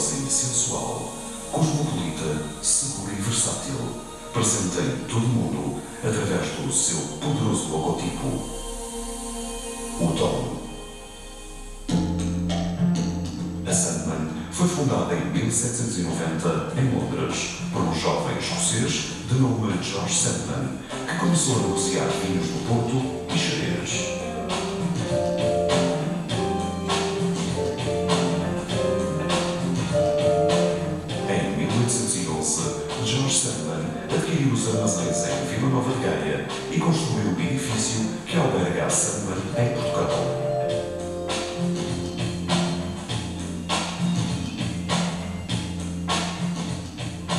poderosa e sensual, cosmopolita, segura e versátil, presente em todo o mundo através do seu poderoso logotipo, o Dom. A Sandman foi fundada em 1790 em Londres por um jovem escocês de nome George Sandman, que começou a negociar vinhos do Porto e Xerez. Em 1811, George Sandman adquiriu os armazéns em Vila Nova de Gaia e construiu o edifício que alberga a Sandman em Portugal.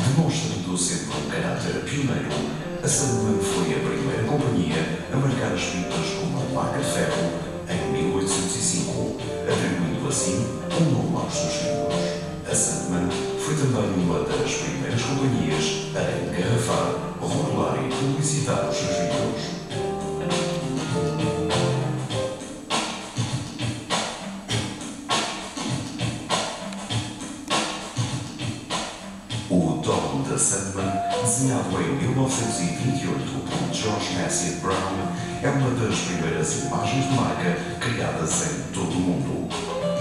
Demonstrando sempre um caráter pioneiro, a Sandman foi a primeira companhia a marcar as pipas com uma placa de ferro em 1805, atribuindo assim um nome aos seus vinhos. A Sandman foi também uma das primeiras companhias a engarrafar, rotular e publicitar os seus vinhos. O Dom da Sandman, desenhado em 1928 por George Massey Brown, é uma das primeiras imagens de marca criadas em todo o mundo.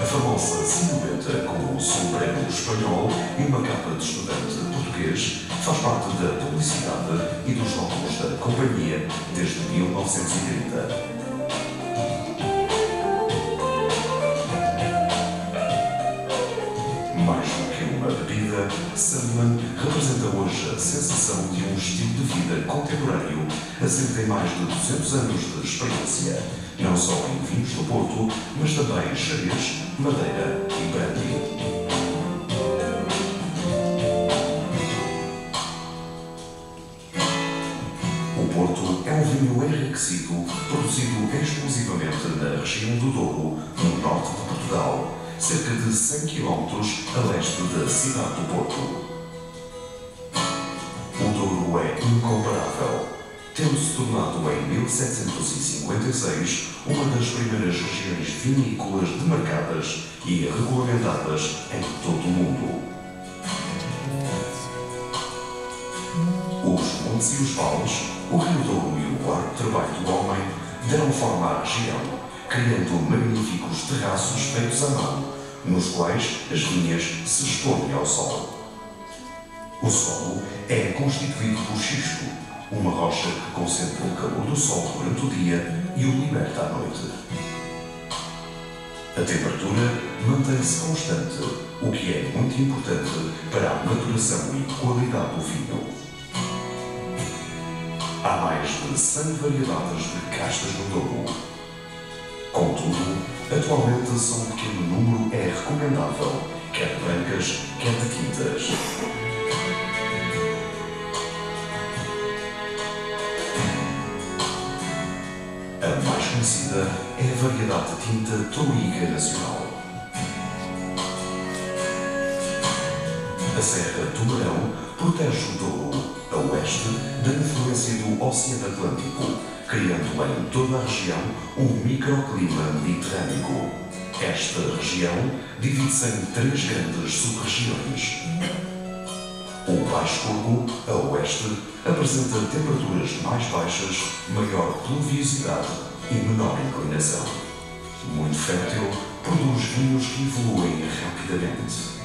A famosa silhueta com um sombrero espanhol e uma capa de estudante português faz parte da publicidade e dos rótulos da companhia desde 1930. Mais do que uma bebida, Sandman representa hoje a sensação de um estilo de vida contemporâneo, assente em mais de 200 anos de experiência, não só em vinhos do Porto, mas também em Xerez, Madeira e Brandy. O Porto é um vinho enriquecido, produzido exclusivamente na região do Douro, no norte de Portugal, cerca de 100 km a leste da cidade do Porto. O Douro é incomparável, tendo-se tornado em 1756 uma das primeiras regiões vinícolas demarcadas e regulamentadas em todo o mundo. Os montes e os vales, o Rio Douro e o arduo trabalho do homem deram forma à região, criando magníficos terraços feitos à mão, nos quais as vinhas se expõem ao sol. O solo é constituído por xisto, uma rocha que concentra o calor do sol durante o dia e o liberta à noite. A temperatura mantém-se constante, o que é muito importante para a maturação e qualidade do vinho. Há mais de 100 variedades de castas no Douro. Contudo, atualmente só um pequeno número é recomendável, quer de brancas, quer de tintas. A mais conhecida é a variedade de tinta Touriga Nacional. A Serra do Marão protege o Douro, a oeste, da influência do Oceano Atlântico, criando em toda a região um microclima mediterrâneo. Esta região divide-se em 3 grandes sub-regiões. O Baixo Corgo, a oeste, apresenta temperaturas mais baixas, maior pluviosidade e menor inclinação. Muito fértil, produz vinhos que evoluem rapidamente.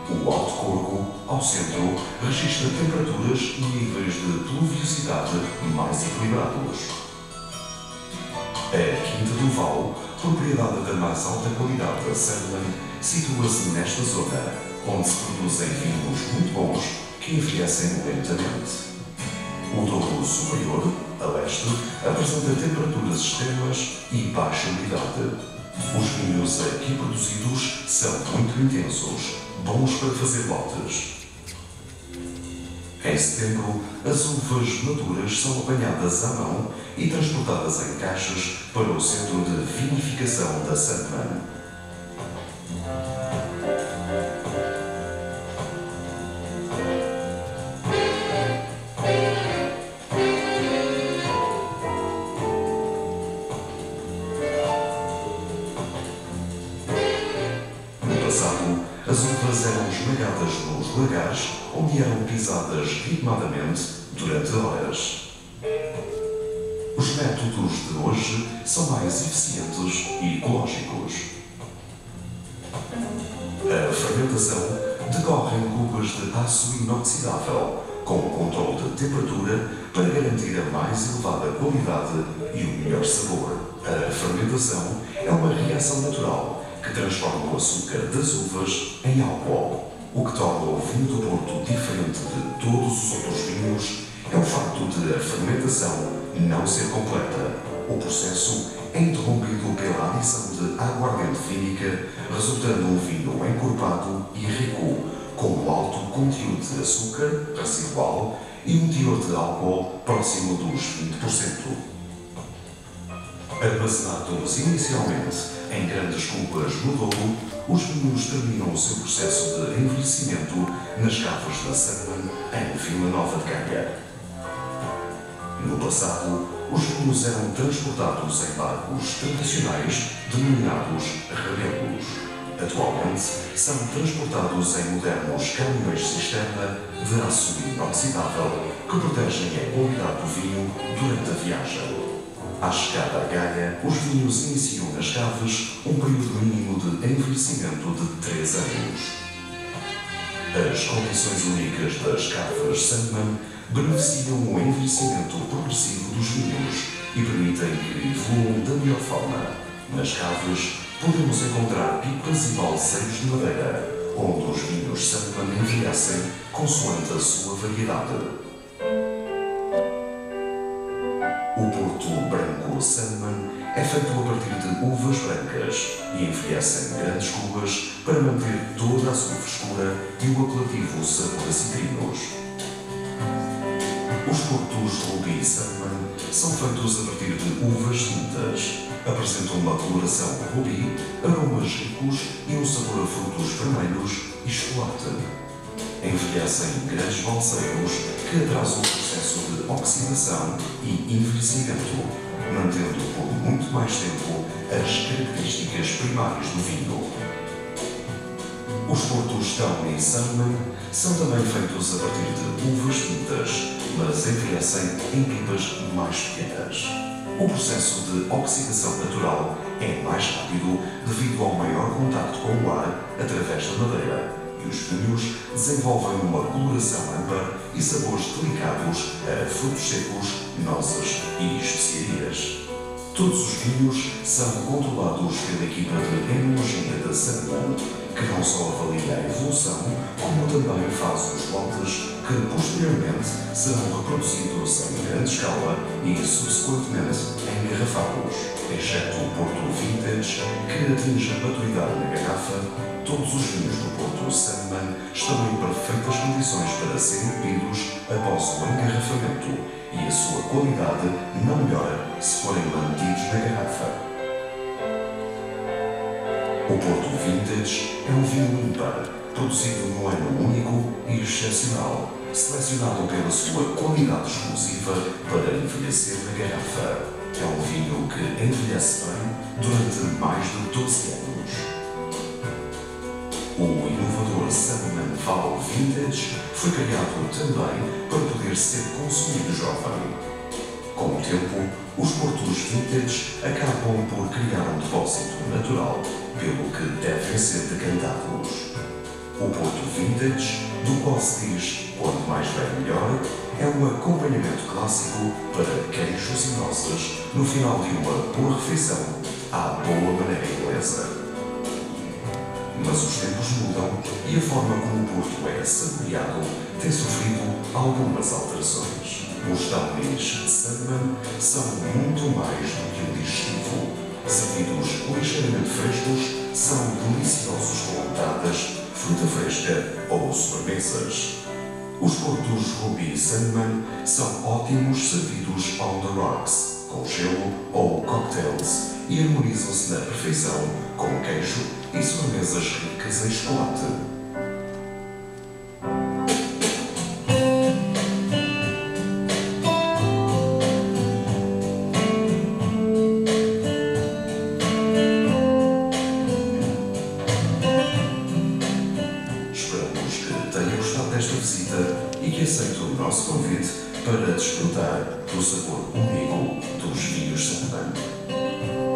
O Alto Corgo, ao centro, registra temperaturas e níveis de pluviosidade mais equilibrados. A Quinta do Val, propriedade da mais alta qualidade da Sandman, situa-se nesta zona, onde se produzem vinhos muito bons que envelhecem lentamente. O Douro Superior, a leste, apresenta temperaturas extremas e baixa umidade. Os vinhos aqui produzidos são muito intensos, bons para fazer lotes. Em setembro, as uvas maduras são apanhadas à mão e transportadas em caixas para o centro de vinificação da Sandman. No passado, a de lagares onde eram pisadas ritmadamente durante horas. Os métodos de hoje são mais eficientes e ecológicos. A fermentação decorre em cubas de aço inoxidável, com controle de temperatura para garantir a mais elevada qualidade e o melhor sabor. A fermentação é uma reação natural que transforma o açúcar das uvas em álcool. O que torna o vinho do Porto diferente de todos os outros vinhos é o facto de a fermentação não ser completa. O processo é interrompido pela adição de aguardente vínica, resultando um vinho encorpado e rico, com alto conteúdo de açúcar residual e um teor de álcool próximo dos 20%. Armazenados inicialmente em grandes cubas no Douro, os vinhos terminam o seu processo de envelhecimento nas cavas da Sandman, em Vila Nova de Gaia. No passado, os vinhos eram transportados em barcos tradicionais denominados rebelos. Atualmente, são transportados em modernos caminhões-cisterna de aço inoxidável que protegem a qualidade do vinho durante a viagem. À chegada à Gaia, os vinhos iniciam nas caves um período mínimo de envelhecimento de 3 anos. As condições únicas das caves Sandman beneficiam o envelhecimento progressivo dos vinhos e permitem que evoluam da melhor forma. Nas caves, podemos encontrar pipas e balseiros de madeira, onde os vinhos Sandman envelhecem consoante a sua variedade. O Porto Branco Sandman é feito a partir de uvas brancas e envelhece em grandes cubas para manter toda a sua frescura e o apelativo sabor a citrinos. Os Portos Ruby Sandman são feitos a partir de uvas tintas. Apresentam uma coloração rubi, aromas ricos e um sabor a frutos vermelhos e chocolate. Envelhecem em grandes balseiros que atrasam o processo de oxidação e envelhecimento, mantendo por muito mais tempo as características primárias do vinho. Os Portos Stone e Sandman são também feitos a partir de uvas tintas, mas envelhecem em pipas mais pequenas. O processo de oxidação natural é mais rápido devido ao maior contacto com o ar através da madeira, e os vinhos desenvolvem uma coloração âmbar e sabores delicados a frutos secos, nozes e especiarias. Todos os vinhos são controlados pela equipa de enologia da Sandman, que não só avalia a evolução, como também faz os lotes que posteriormente serão reproduzidos em grande escala e subsequentemente engarrafados. Exceto o Porto Vintage, que atinge a maturidade na garrafa, todos os vinhos do Porto Sandman estão em perfeitas condições para serem bebidos após o engarrafamento e a sua qualidade não melhora se forem mantidos na garrafa. O Porto Vintage é um vinho ímpar, produzido num ano único e excepcional, selecionado pela sua qualidade exclusiva para envelhecer na garrafa. É um vinho que envelhece bem durante mais de 12 anos. O inovador Sandman Val Vintage foi criado também para poder ser consumido jovem. Com o tempo, os Portos Vintage acabam por criar um depósito natural, pelo que devem ser decantados. O Porto Vintage, do qual se diz quanto mais velho melhor, é um acompanhamento clássico para queijos e nozes no final de uma boa refeição à boa maneira inglesa. Mas os tempos mudam e a forma como o Porto é saboreado tem sofrido algumas alterações. Os Downies Sandman são muito mais do que um digestivo. Servidos ligeiramente frescos, são deliciosos com entradas, fruta fresca ou sobremesas. Os Portos Ruby Sandman são ótimos servidos on the rocks, com gelo ou cocktails, e harmonizam-se na perfeição com queijo e sobremesas ricas em chocolate. Esperamos que tenha gostado que aceite o nosso convite para desfrutar do sabor único dos vinhos Santana.